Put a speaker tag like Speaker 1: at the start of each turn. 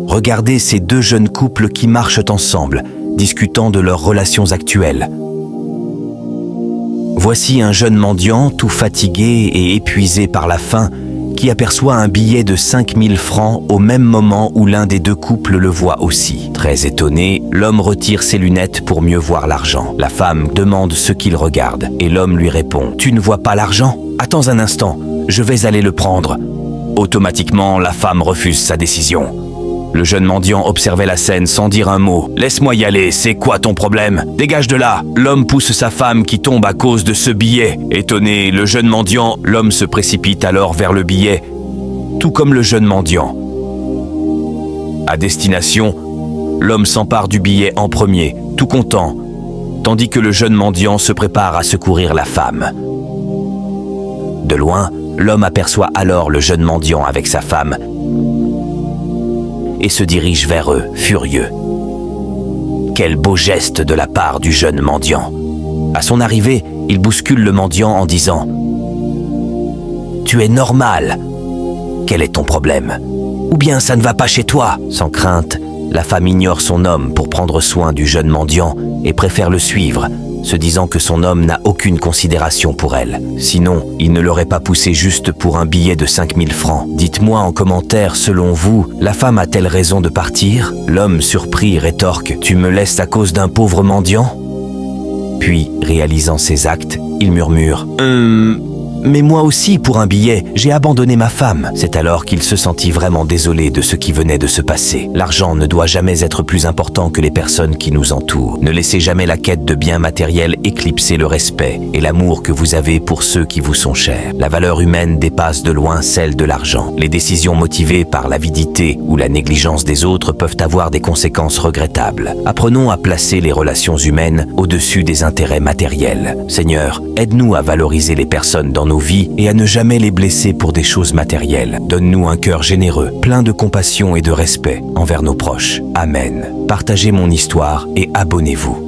Speaker 1: Regardez ces deux jeunes couples qui marchent ensemble, discutant de leurs relations actuelles. Voici un jeune mendiant, tout fatigué et épuisé par la faim, qui aperçoit un billet de 5000 francs au même moment où l'un des deux couples le voit aussi. Très étonné, l'homme retire ses lunettes pour mieux voir l'argent. La femme demande ce qu'il regarde et l'homme lui répond « Tu ne vois pas l'argent ? Attends un instant, je vais aller le prendre. » Automatiquement, la femme refuse sa décision. Le jeune mendiant observait la scène sans dire un mot. « Laisse-moi y aller, c'est quoi ton problème ? Dégage de là !» L'homme pousse sa femme qui tombe à cause de ce billet. Étonné, le jeune mendiant, l'homme se précipite alors vers le billet, tout comme le jeune mendiant. À destination, l'homme s'empare du billet en premier, tout content, tandis que le jeune mendiant se prépare à secourir la femme. De loin, l'homme aperçoit alors le jeune mendiant avec sa femme et se dirige vers eux, furieux. Quel beau geste de la part du jeune mendiant. À son arrivée, il bouscule le mendiant en disant « Tu es normal. Quel est ton problème ? Ou bien ça ne va pas chez toi ?» Sans crainte, la femme ignore son homme pour prendre soin du jeune mendiant et préfère le suivre, se disant que son homme n'a aucune considération pour elle. Sinon, il ne l'aurait pas poussé juste pour un billet de 5000 francs. Dites-moi en commentaire, selon vous, la femme a-t-elle raison de partir ? L'homme surpris rétorque « Tu me laisses à cause d'un pauvre mendiant ?» Puis, réalisant ses actes, il murmure « Mais moi aussi, pour un billet, j'ai abandonné ma femme. » C'est alors qu'il se sentit vraiment désolé de ce qui venait de se passer. L'argent ne doit jamais être plus important que les personnes qui nous entourent. Ne laissez jamais la quête de biens matériels éclipser le respect et l'amour que vous avez pour ceux qui vous sont chers. La valeur humaine dépasse de loin celle de l'argent. Les décisions motivées par l'avidité ou la négligence des autres peuvent avoir des conséquences regrettables. Apprenons à placer les relations humaines au-dessus des intérêts matériels. Seigneur, aide-nous à valoriser les personnes dans nos vies et à ne jamais les blesser pour des choses matérielles. Donne-nous un cœur généreux, plein de compassion et de respect envers nos proches. Amen. Partagez mon histoire et abonnez-vous.